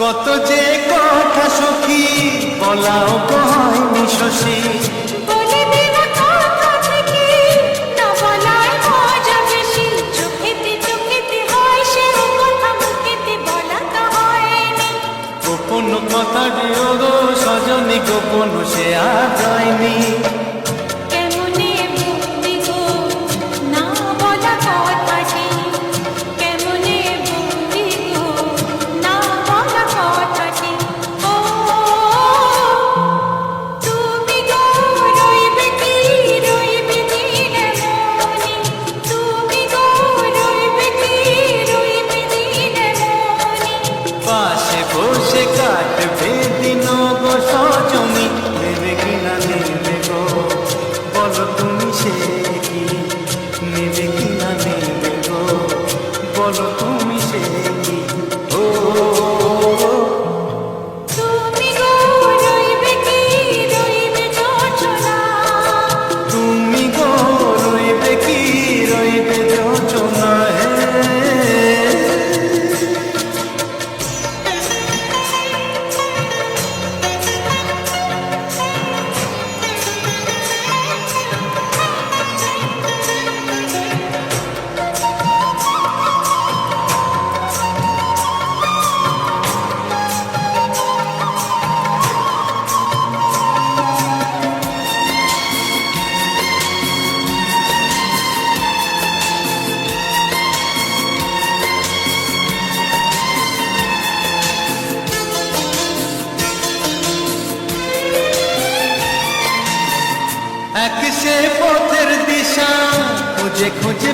কত যে কথা সখী বলাও হয়নি শশী, বলে দেওয়া কথা থেকে না বলায় মজা বেশি। চোখেতে চোখেতে হয় সে কথা, মুখেতে বলা তো হয়নি। গোপন কথা দিও গো সজনী, গোপন সে আর যায়নি। কেমনে বলবি গো না বলা কথাটি, কেমনে বলবি গো না বলা কথাটি। ও তুমি গো রইবে কি রইবে দিনে মনি, তুমি গো রইবে কি রইবে দিনে মনি। পাশে বসে কাটবে দিন গো সজনী, নেবে কিনা নেবে গো বলো তুমি সে কি, নেবে কিনা নেবে গো বলো তুমি সে কি। ও তুমি গো রইবে কি রইবে যোচনা, তুমি গো রইবে কি রইবে যোচনা। এক সে পথের দিশা খুঁজে খুঁজে